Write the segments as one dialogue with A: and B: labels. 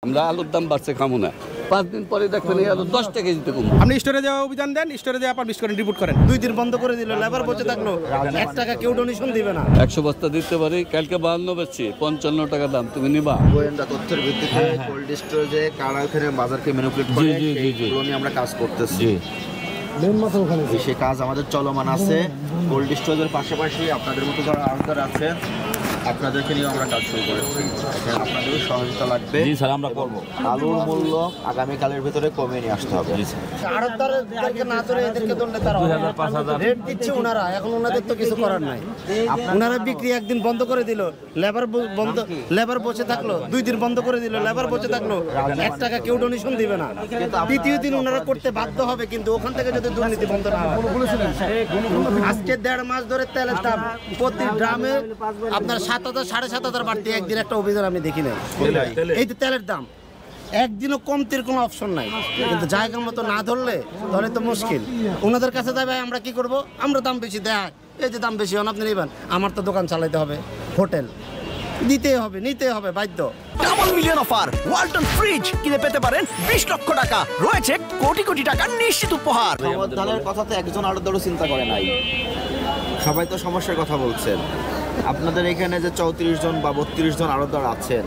A: আমরা আলুর দাম বাড়ছে খামো না, 5 দিন পরে দেখবেন এই আলু 10 টাকা কেজিতে কমবে।
B: আপনি স্টোরে যাওয়া অভিযান দেন, স্টোরে যাওয়া আপনার বিস্কুট রিপোর্ট করেন।
C: 2 দিন বন্ধ করে দিল, লেবার বসে থাকলো, 1 টাকা কেউ ডোনেশন দিবে না।
A: 100 বস্তা দিতে পারি, কালকে 52 বেচছি, 55 টাকা দাম, তুমি নিবা?
D: গোয়েন্দা তথ্যের ভিত্তিতে কোল্ড স্টোরেজে কারা ওখানে বাজারকে ম্যানিপুলেট করে সেগুলো নিয়ে আমরা কাজ করতেছি। সে কাজ আমাদের চলমান আছে। কোল্ড স্টোরেজের পাশাপাশি আপনাদের মতো যারা আড়তদার আছেন আপনাদেরকে নিয়ে আমরা কাজ শুরু করেছি। আপনাদেরও সহযোগিতা লাগবে।
E: জি স্যার, আমরা করব।
D: আলুর মূল্য আগামীকালের ভিতরে কমিয়ে নিয়ে আসতে হবে।
C: আড়তদারদেরকে না ধরে এদেরকে ধরলে তারা
E: 2000 5000
C: রেট দিচ্ছে ওনারা, এখন ওনাদের তো কিছু করার নাই। ওনারা বিক্রি একদিন বন্ধ করে দিল, লেবার বসে থাকলো, 2 দিন বন্ধ করে দিল, লেবার বসে থাকলো, 1 টাকা কেউ ডোনেশন দিবে না। দ্বিতীয় দিন ওনারা করতে বাধ্য হবে, কিন্তু ওখান থেকে যদি দুর্নীতি বন্ধ না হয়। আজকে 1.5 মাস ধরে তেলের দাম প্রতি ড্রামে আপনার 7,000 7,500 বাড়তি একদিন একটা অভিযান আমি দেখি নাই। এই যে তেলের দাম একদিনও কমতির কোনো অপশন নাই, কিন্তু জায়গা মতো না ধরলে তাহলে তো মুশকিল। ওনাদের কাছে যাবে, আমরা কি করব? আমরা দাম বেশি দেয়, এই যে দাম বেশি হন আপনি নেবেন, আমার তো দোকান চালাইতে হবে, হোটেল দিতে হবে, নিতে হবে বাধ্য।
F: Double million offer Walton fridge কিনে পেতে পারেন 20 লক্ষ টাকা, রয়েছে কোটি কোটি টাকার নিশ্চিত উপহার।
D: সমাধানের কথা তো একজন আড়তদারও চিন্তা করে নাই, সবাই তো সমস্যার কথা বলছেন। আপনাদের এখানে যে 34 জন বা 32 জন আড়তদার আছেন,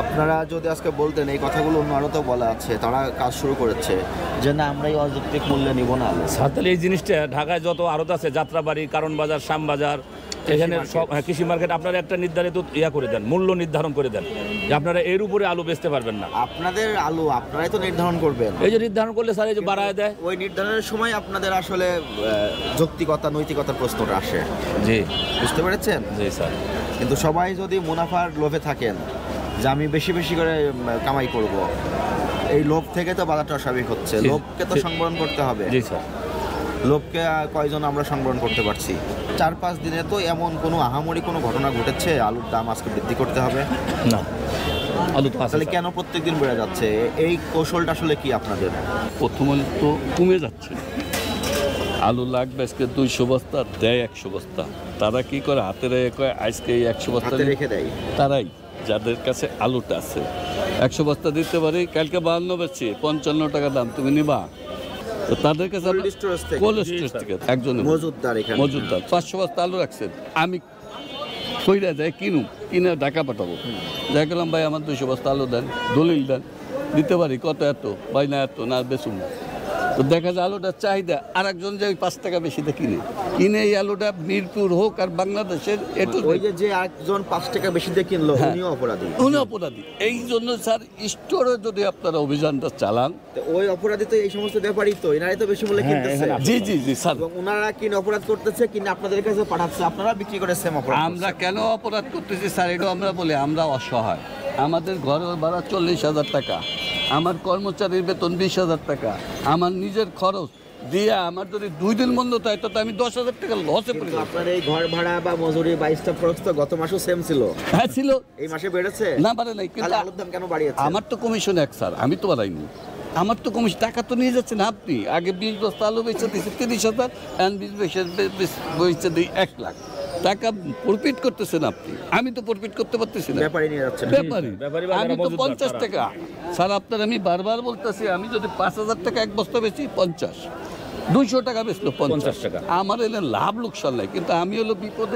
D: আপনারা যদি আজকে বলতেন এই কথাগুলো অন্য আড়তও বলা আছে, তারা কাজ শুরু করেছে যে না আমরা এই অযৌক্তিক মূল্যে নিব না।
E: সাথে এই জিনিসটা ঢাকায় যত আড়ত আছে, যাত্রাবাড়ি, কারণ বাজার, শ্যামবাজার, এখানে সব কৃষি মার্কেট, আপনারা একটা নির্ধারিত করে দেন, মূল্য নির্ধারণ করে দেন যে আপনারা এর উপরে আলু বেচতে পারবেন না।
D: আপনাদের আলু আপনারাই তো নির্ধারণ করবেন।
E: এই যে নির্ধারণ করলে স্যার এই যে বাড়ায় দেয়,
D: ওই নির্ধারণের সময় আপনাদের আসলে যৌক্তিকতা নৈতিকতার প্রশ্নটা আসে।
E: জি,
D: বুঝতে পেরেছেন?
E: জি স্যার।
D: কিন্তু সবাই যদি মুনাফার লোভে থাকেন যে আমি বেশি বেশি করে কামাই করব, এই লোভ থেকে তো বাজারটা অস্বাভাবিক হচ্ছে। লোভকে তো সংবরণ করতে হবে।
E: জি স্যার।
D: লোভকে কয়জন আমরা সংবরণ করতে পারছি? 4-5 দিনে তো এমন কোনো আহামরি কোনো ঘটনা ঘটেছে আলুর দাম আজকে বৃদ্ধি করতে হবে
E: না? আলু তো
D: তাহলে কেন প্রত্যেকদিন বেড়ে যাচ্ছে? এই কৌশলটা আসলে কি আপনাদের?
A: প্রথমে তো কমে যাচ্ছে, আলু লাগবে আজকে 200 বস্তা, দেয় 100 বস্তা। তারা কি করে? হাতে রেখে কয় আজকে এই 100 বস্তা
D: রেখে দেয়।
A: তারাই যাদের কাছে আলুটা আছে 100 বস্তা দিতে পারি, কালকে 52 বেচছি, 55 টাকা দাম, তুমি নিবা? তো তাদের কাছে কোল্ড স্টোরেজ থেকে একজন মজুদদার 500 বস্তা আলু রাখছেন, আমি কইরা যাই কিনে ঢাকা পাঠাবো, যাই গেলাম ভাই আমার 200 বস্তা আলু দেন, দলিল দেন, দিতে পারি কত, এত ভাই, না এত না, বেচুন। তো দেখা যায় আলুটার চাহিদা, আর একজন যে 5 টাকা বেশিতে কিনে এই আলুটা মিরপুর হোক আর বাংলাদেশের,
D: যে একজন 5 টাকা বেশি দিয়ে কিনলো উনি
A: অপরাধী। এই জন্য স্যার স্টোরে যদি আপনারা অভিযানটা চালান,
D: ওই অপরাধী তো এই সমস্ত ব্যাপারই তো, এনারাই তো বেশি মূল্যে কিনতেছে।
A: জি জি জি স্যার,
D: ওনারা কিনে অপরাধ করতেছে, কিনে আপনাদের কাছে পাঠাচ্ছে, আপনারা বিক্রি করে সেম অপরাধ।
A: আমরা কেন অপরাধ করতেছি স্যার? এটাও আমরা বলি, আমরা অসহায়, আমাদের ঘর ভাড়া 40,000 টাকা, আমার কর্মচারীর বেতন 20,000 টাকা, আমার নিজের খরচ দিয়ে আমার যদি 2 দিন বন্ধ থাকে তো আমি 10,000 টাকা লসে পড়ি।
D: আপনার এই ঘর ভাড়া বা মজুরি 22টা খরচ তো গত মাসও সেম ছিল?
A: হ্যাঁ ছিল।
D: এই মাসে বেড়েছে
A: না? বাড়ে নাই, কিন্তু
D: আলুর দাম কেন বাড়িয়েছে? আমার
A: তো কমিশন এক স্যার, আমি তো বাড়াইনি, আমার তো কমিশন, টাকা তো নিয়ে যাচ্ছেন আপনি। আগে 20 বস্তা আলু বেচে দিয়েছে 30,000, এখন 20 বেচে দিই 1 লাখ টাকা প্রফিট করতেছেন আপনি, আমি তো প্রফিট করতে পারতেছি না।
D: ব্যাপারী নিয়ে যাচ্ছেন।
A: ব্যাপারী আমি তো 50 টাকা স্যার, আপনার আমি বারবার বলতেছি, আমি যদি 5,000 টাকা এক বস্তা বেশি 50, 200 টাকা বেচলো 50 টাকা, আমার এলে লাভ লোকসান নাই, কিন্তু আমি হলো বিপদে।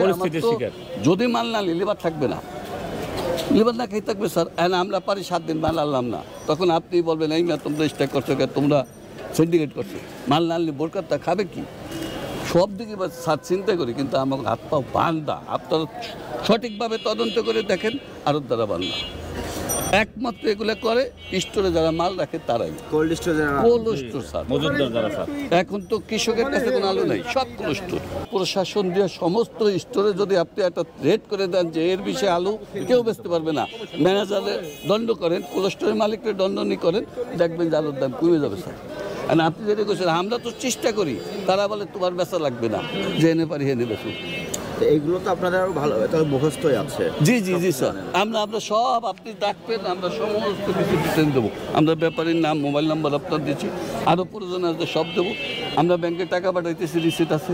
A: যদি মাল না লিবার থাকবে না, লিবার না খেয়ে থাকবে স্যার। আমরা পারি 7 দিন মাল আনলাম না, তখন আপনি বলবেন এই না তোমরা স্ট্রাইক করছো, তোমরা সিন্ডিকেট করছো, মাল না আনলে বোরকারটা খাবে কি? সব দিকে স্যার চিন্তা করি, কিন্তু আমার হাত পাও বান্ধা। আপনারা সঠিকভাবে তদন্ত করে দেখেন, আরও দ্বারা বান্ধা একমাত্র এগুলো করে স্টোরে যারা মাল রাখে তারাই।
D: কোল্ড স্টোর
A: স্যার, মজুদদার যারা স্যার, এখন তো কৃষকের কাছে কোনো আলু নেই, সব কোল্ড স্টোর। প্রশাসন দিয়ে সমস্ত স্টোরে যদি আপনি একটা রেট করে দেন যে এর বিষয়ে আলু কেউ বেচতে পারবে না, ম্যানেজারে দণ্ড করেন, কোল্ড স্টোরের মালিককে দণ্ডনী করেন, দেখবেন যে আলুর দাম কমে যাবে স্যার। আর আপনি যেটা করছেন, আমরা তো চেষ্টা করি, তারা বলে তোমার বেচা লাগবে না, যে এনে পারি এনে বেচুন।
D: এইগুলো তো আপনাদের আরো ভালো মুখস্থই আছে।
A: জি জি জি স্যার, আমরা সব, আপনি ডাকবেন, আমরা সমস্ত কিছু ডিটেল দেবো। আমরা ব্যাপারীর নাম, মোবাইল নাম্বার আপনার দিচ্ছি, আরও প্রয়োজন আছে সব দেবো। আমরা ব্যাংকে টাকা পাঠাইতেছি, রিসিট আছে,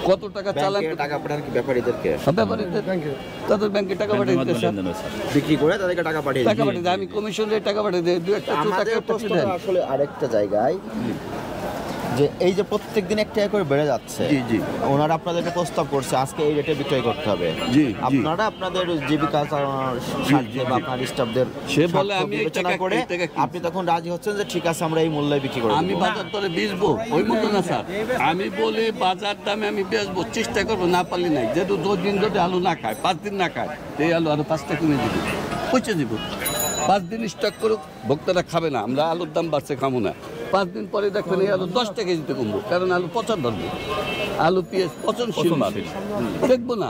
A: কত টাকা চালান
D: ব্যাংকে টাকা পাঠান কি ব্যাপারীদেরকে?
A: ব্যাপারীদের তাদের ব্যাংকে টাকা পাঠিয়ে দিতে স্যার।
D: বিক্রি করে তাদেরকে টাকা পাঠিয়ে
A: টাকা
D: দিই।
A: পাঠিয়ে দেয়, আমি কমিশন রেট টাকা পাঠিয়ে দিই, দু একটা চুল
D: আমাদের
A: টাকা পাঠিয়ে
D: প্রশ্নটা
A: দেন।
D: আসলে আরেকটা জায়গায় যে এই যে প্রত্যেকদিন 1 টাকা করে বেড়ে যাচ্ছে,
A: জি, জি।
D: ওনারা আপনাদেরকে প্রস্তাব করছে আজকে এই রেটে বিক্রয় করতে হবে,
A: জি, জি।
D: আপনারা আপনাদের জীবিকা চালানোর স্বার্থে বা আপনার স্টাফদের
A: সে বলে
D: স্বার্থ
A: আমি এই
D: বিবেচনা
A: টাকা-
D: করে
A: এই টাকা কিনছি।
D: আপনি তখন রাজি হচ্ছেন যে ঠিক আছে আমরা এই মূল্যে বিক্রি করব।
A: আমি বাজার দরে বেচবো ওই মতো না স্যার, আমি বলি বাজার দামে আমি বেচবো, চেষ্টা করবো, না পারলে নাই। যেহেতু 2 দিন যদি আলু না খায়, 5 দিন না খায়, এই আলু আরো 5 টাকা কিনে দিব, পৌঁছে দিব। 5 দিন স্টক করুক, ভোক্তারা খাবে না, আমরা আলুর দাম বাড়ছে খাবো না। 5 দিন পরে দেখবেন এই আলু 10 টাকা কেজিতে কমবো, কারণ আলু পচন ধরবে, আলু পেঁয়াজ পচনশীল মাল দেখবো না।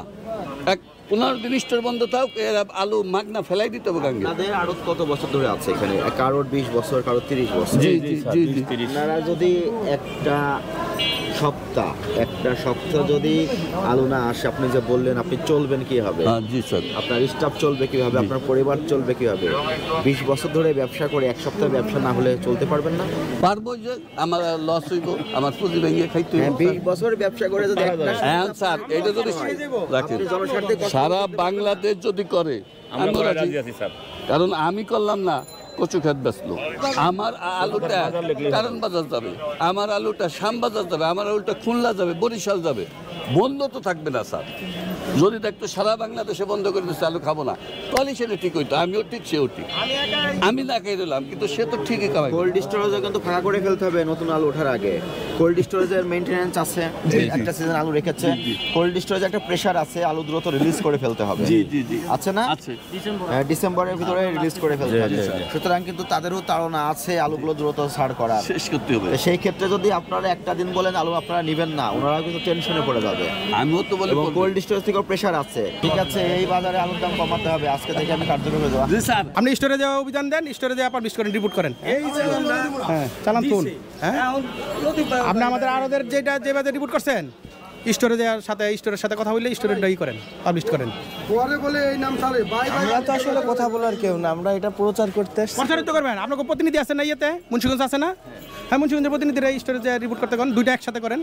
A: 15 দিন স্টোর বন্ধ থাক, এরা আলু মাগনা ফেলাই দিতে হবে গাঙ্গে।
D: আপনাদের আরো কত বছর ধরে আছে এখানে? কারোর 20 বছর, কারোর 30 বছর।
A: জি জি জি জি।
D: আপনারা যদি একটা সপ্তাহ যদি আলু না আসে, আপনি যে বললেন আপনি চলবেন কিভাবে,
A: হ্যাঁ জি স্যার।
D: আপনার স্টাফ চলবে কিভাবে, আপনার পরিবার চলবে কিভাবে? 20 বছর ধরে ব্যবসা করে 1 সপ্তাহ ব্যবসা না হলে চলতে পারবেন না?
A: পারবো যে আমার লস হইব, আমার পুঁজি ভেঙে খাইতে হইব।
D: 20 বছর ব্যবসা করে যদি একটা
A: হ্যাঁ স্যার, এটা যদি রাখেন,
D: আপনি জনস্বার্থে কথা
A: সারা বাংলাদেশ যদি করে
E: আমরা
A: আমিও রাজি।
E: রাজি আছি স্যার।
A: কারণ আমি করলাম না, কচু খেত বেচলো, আমার আলুটা কারণ বাজার যাবে, আমার আলুটা শ্যামবাজার যাবে, আমার আলুটা খুলনা যাবে, বরিশাল যাবে, বন্ধ তো থাকবে না স্যার। যদি দেখতো সারা বাংলাদেশে বন্ধ করে দিচ্ছে আলু খাবো না, তাহলে সেটা ঠিক হইতো, আমিও ঠিক সেও ঠিক। আমি না খেয়ে দিলাম, কিন্তু সে তো ঠিকই খাওয়াই।
D: কোল্ড স্টোরেজও কিন্তু ফাঁকা করে ফেলতে হবে নতুন আলু ওঠার আগে। কোল্ড স্টোরেজের মেইনটেনেন্স আছে, একটা সিজন আলু রেখেছে, কোল্ড স্টোরেজে একটা প্রেসার আছে, আলু দ্রুত রিলিজ করে ফেলতে হবে।
A: জি জি জি
D: আছে না?
A: আছে।
D: হ্যাঁ, ডিসেম্বরের ভিতরে রিলিজ করে ফেলতে হবে। সুতরাং কিন্তু তাদেরও তাড়না আছে আলুগুলো দ্রুত ছাড় করার।
A: শেষ করতে হবে।
D: তো সেই ক্ষেত্রে যদি আপনারা একটা দিন বলেন আলু আপনারা নেবেন না, ওনারাও কিন্তু টেনশনে পড়ে যাবে।
A: আমিও তো বলি
D: এবং কোল্ড স্টোরেজ থেকেও প্রেসার আছে। ঠিক আছে, এই বাজারে আলুর দাম কমাতে হবে, আজকে থেকে আমি কার্যকর হয়ে যাবো।
A: জি স্যার।
B: আপনি স্টোরে যাওয়া অভিযান দেন, স্টোরে যাওয়া আপনার বিস্কুট রিপোর্ট করেন। হ্যাঁ চালান তুন। হ্যাঁ আপনি আমাদের আরোদের যেটা যে বাজে রিপোর্ট করছেন, স্টোরের সাথে কথা বললে স্টোরের ডাই করেন, পাবলিশ করেন।
G: আমরা তো আসলে কথা বলার কেউ না, আমরা এটা প্রচার করতে এসেছি।
B: প্রচারিত করবেন, আপনাকে প্রতিনিধি আছে না ইয়েতে, মুন্সিগঞ্জ আছে না? হ্যাঁ, মুন্সিগঞ্জের প্রতিনিধিরা স্টোরে যে রিপোর্ট করতে করেন, দুইটা একসাথে করেন,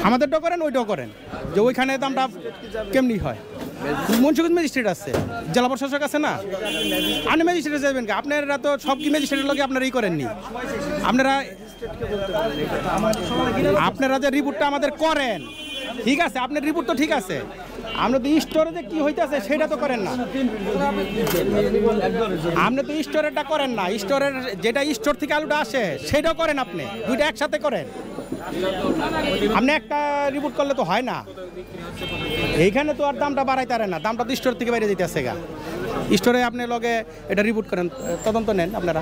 B: আমাদেরটাও করেন ওইটাও করেন, যে ওইখানে দামটা কেমনি হয়। মুন্সিগঞ্জ ম্যাজিস্ট্রেট আছে, জেলা প্রশাসক আছে না, আপনি ম্যাজিস্ট্রেটে যাবেন কি? আপনারা তো সব কি ম্যাজিস্ট্রেটের লগে আপনারা ই করেননি। আপনারা যে রিপোর্টটা আমাদের করেন, ঠিক আছে, আপনার রিপোর্ট তো ঠিক আছে, আমরা তো স্টোরে যে কি হইতেছে সেটা তো করেন না। আপনি তো স্টোরেরটা করেন না, স্টোরের যেটা স্টোর থেকে আলুটা আসে সেটাও করেন, আপনি দুইটা একসাথে করেন। আপনি একটা রিপোর্ট করলে তো হয় না, এইখানে তো আর দামটা বাড়াইতে পারে না, দামটা তো স্টোর থেকে বাইরে যেতে আসে গা। স্টোরে আপনি লগে এটা রিপোর্ট করেন, তদন্ত নেন আপনারা।